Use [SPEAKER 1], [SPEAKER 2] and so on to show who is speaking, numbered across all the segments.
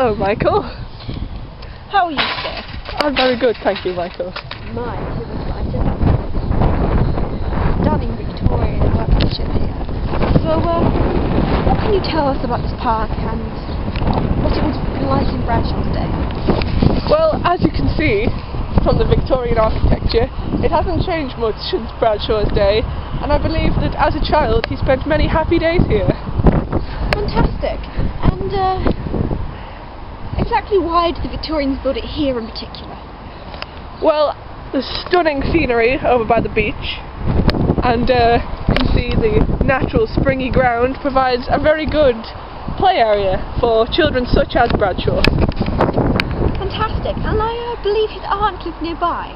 [SPEAKER 1] Hello, Michael.
[SPEAKER 2] How are you, sir?
[SPEAKER 1] I'm very good, thank you, Michael.
[SPEAKER 2] My, it was nice. Stunning Victorian workmanship here. So, what can you tell us about this park and what it would have been like in Bradshaw today?
[SPEAKER 1] Well, as you can see from the Victorian architecture, it hasn't changed much since Bradshaw's day, and I believe that as a child he spent many happy days here.
[SPEAKER 2] Fantastic. And exactly why did the Victorians build it here in particular?
[SPEAKER 1] Well, the stunning scenery over by the beach, and you can see the natural springy ground provides a very good play area for children such as Bradshaw.
[SPEAKER 2] Fantastic. And I believe his aunt lived nearby.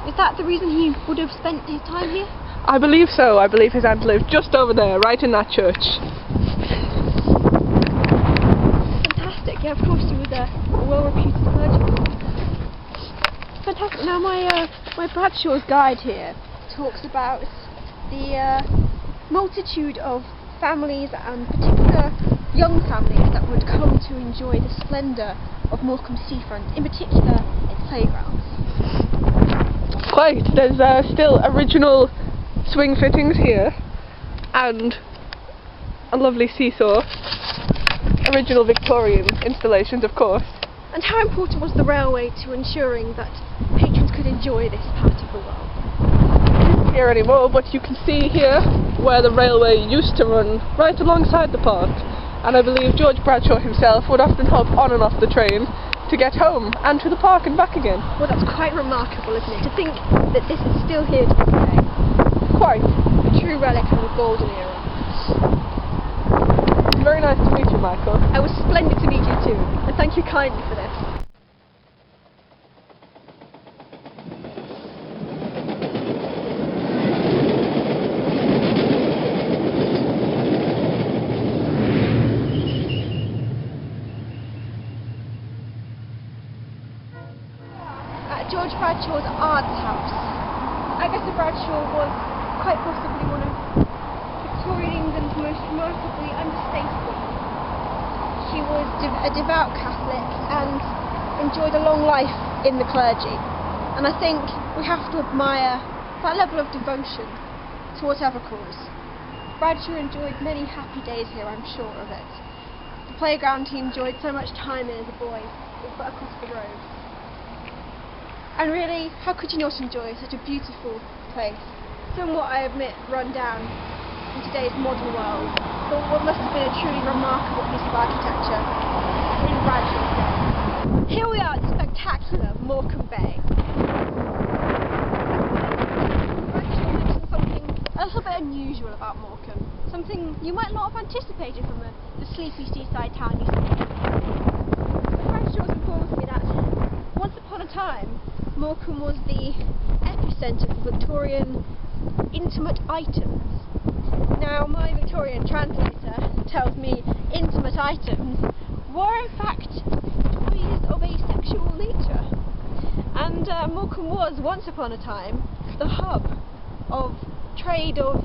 [SPEAKER 2] Is that the reason he would have spent his time here?
[SPEAKER 1] I believe so. I believe his aunt lived just over there, right in that church.
[SPEAKER 2] Fantastic. Yeah, of course he was a well-reputed clergyman. Fantastic. Now my Bradshaw's guide here talks about the multitude of families and particular young families that would come to enjoy the splendour of Morecambe seafront, in particular its playgrounds.
[SPEAKER 1] Quite. There's still original swing fittings here, and a lovely seesaw. Original Victorian installations, of course.
[SPEAKER 2] And how important was the railway to ensuring that patrons could enjoy this part of the world?
[SPEAKER 1] It isn't here anymore, but you can see here where the railway used to run, right alongside the park. And I believe George Bradshaw himself would often hop on and off the train to get home and to the park and back again.
[SPEAKER 2] Well, that's quite remarkable, isn't it? To think that this is still here to this day.
[SPEAKER 1] Quite.
[SPEAKER 2] A true relic of the golden era.
[SPEAKER 1] Very nice to meet you, Michael.
[SPEAKER 2] It was splendid to meet you too, and thank you kindly for this. George Bradshaw's aunt's house. Agatha Bradshaw was quite possibly one of Victorian England's most remarkably understated women. She was a devout Catholic and enjoyed a long life in the clergy. And I think we have to admire that level of devotion to whatever cause. Bradshaw enjoyed many happy days here, I'm sure of it. The playground he enjoyed so much time in as a boy was but across the road. And really, how could you not enjoy such a beautiful place? Somewhat, I admit, run down in today's modern world, but what must have been a truly remarkable piece of architecture in Bradshaw's day. Here we are at the spectacular Morecambe Bay. Bradshaw mentioned something a little bit unusual about Morecambe, something you might not have anticipated from the sleepy seaside town you see. Bradshaw's informed me that once upon a time, Morecambe was the epicentre for Victorian intimate items. Now, my Victorian translator tells me intimate items were in fact toys of a sexual nature. And Morecambe was, once upon a time, the hub of trade of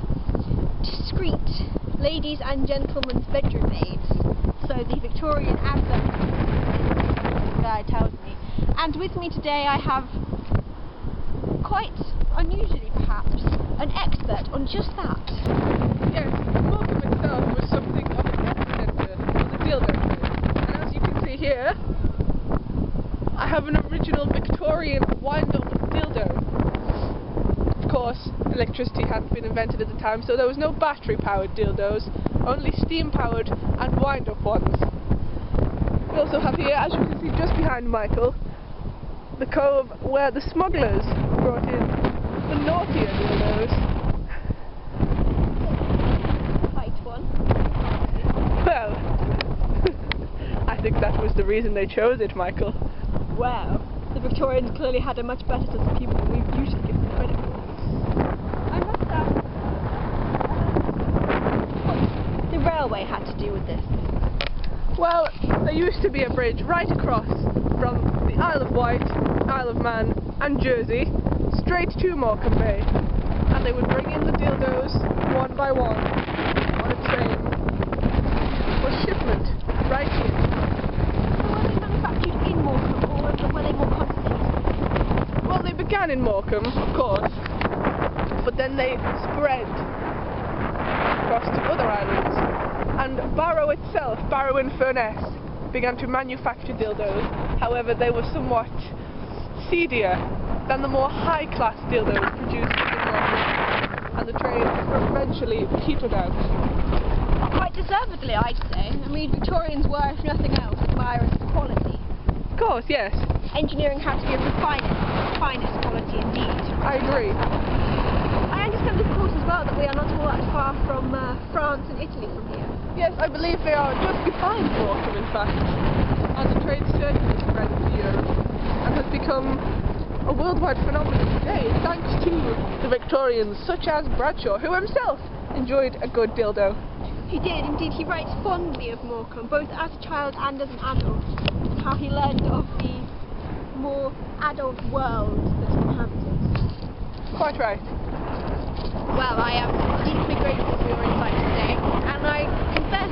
[SPEAKER 2] discreet ladies and gentlemen's bedroom aids. So the Victorian advert guide tells me. And with me today I have, quite unusually perhaps, an expert on just that.
[SPEAKER 1] Yes, Morecambe itself was something of an epicentre for the dildo trade. And as you can see here, I have an original Victorian wind-up dildo. Of course, electricity hadn't been invented at the time, so there was no battery-powered dildos, only steam-powered and wind-up ones. We also have here, as you can see just behind Michael, the cove where the smugglers brought in the naughtier dildos.
[SPEAKER 2] Height one.
[SPEAKER 1] Well, I think that was the reason they chose it, Michael.
[SPEAKER 2] Wow, the Victorians clearly had a much better sense of humour than we've usually given them credit for. I must ask, what the railway had to do with this?
[SPEAKER 1] Well, there used to be a bridge right across from the Isle of Wight, Isle of Man and Jersey straight to Morecambe Bay, and they would bring in the dildos one by one on a train for shipment right here.
[SPEAKER 2] So were they
[SPEAKER 1] Morecambe, of course, but then they spread across to other islands, and Barrow in Furness began to manufacture dildos. However, they were somewhat seedier than the more high-class dildos produced in Morecambe, and the trade eventually petered out.
[SPEAKER 2] Quite deservedly, I'd say. I mean, Victorians were, if nothing else, admirers of quality.
[SPEAKER 1] Of course, yes.
[SPEAKER 2] Engineering had to be of the finest quality indeed.
[SPEAKER 1] I agree.
[SPEAKER 2] I understand, of course, as well that we are not all that far from France and Italy from here.
[SPEAKER 1] Yes, I believe they are just behind Morecambe, in fact, and the trade certainly spread to Europe and has become a worldwide phenomenon today, thanks to the Victorians, such as Bradshaw, who himself enjoyed a good dildo.
[SPEAKER 2] He did, indeed. He writes fondly of Morecambe, both as a child and as an adult, how he learned of the more adult world that he inhabited.
[SPEAKER 1] Quite right.
[SPEAKER 2] Well, I am deeply grateful for your insight today, and I confess,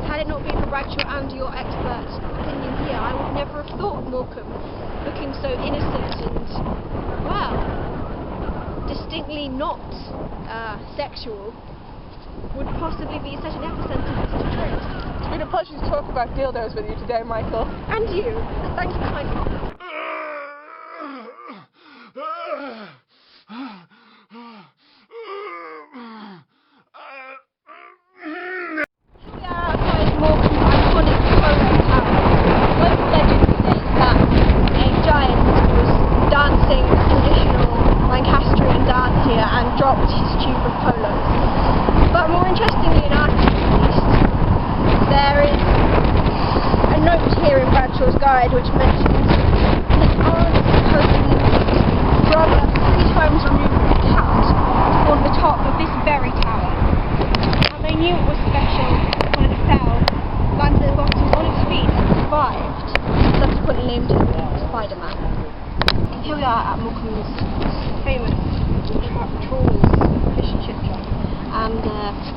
[SPEAKER 2] had it not been for Bradshaw and your expert opinion here, I would never have thought Morecambe, looking so innocent and, well, distinctly not sexual, would possibly be such an epicenter for such a trade.
[SPEAKER 1] It's been a pleasure to talk about dildos with you today, Michael.
[SPEAKER 2] And you. Thank you kindly. We are outside Morecambe's iconic polo tower. Local legend states that a giant was dancing a traditional Lancastrian dance here and dropped his tube of polos. But more interestingly, in our case at least, there is a note here in Bradshaw's guide which mentions his aunt supposedly brother 3 times removed from the cat on the top of this very tower. And they knew it was special when it fell, landed at the bottom on its feet and survived, subsequently named him Spider-Man. Here we are at Morecambe's famous Trawls fish and chip shop, and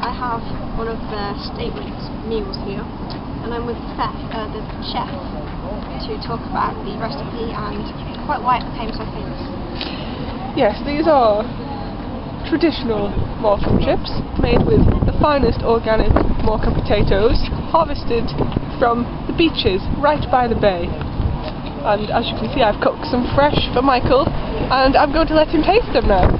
[SPEAKER 2] I have one of their statement meals here, and I'm with the chef to talk about the recipe and quite why it became so famous.
[SPEAKER 1] Yes, these are traditional Morecambe chips made with the finest organic Morecambe potatoes harvested from the beaches right by the bay. And as you can see, I've cooked some fresh for Michael, and I'm going to let him taste them now.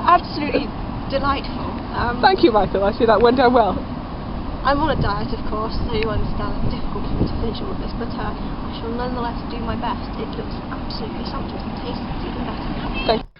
[SPEAKER 2] Absolutely delightful.
[SPEAKER 1] Thank you, Michael. I see that went down well.
[SPEAKER 2] I'm on a diet, of course, so you understand it's difficult for me to finish all of this, but I shall nonetheless do my best. It looks absolutely sumptuous and tastes even better.
[SPEAKER 1] Thank you.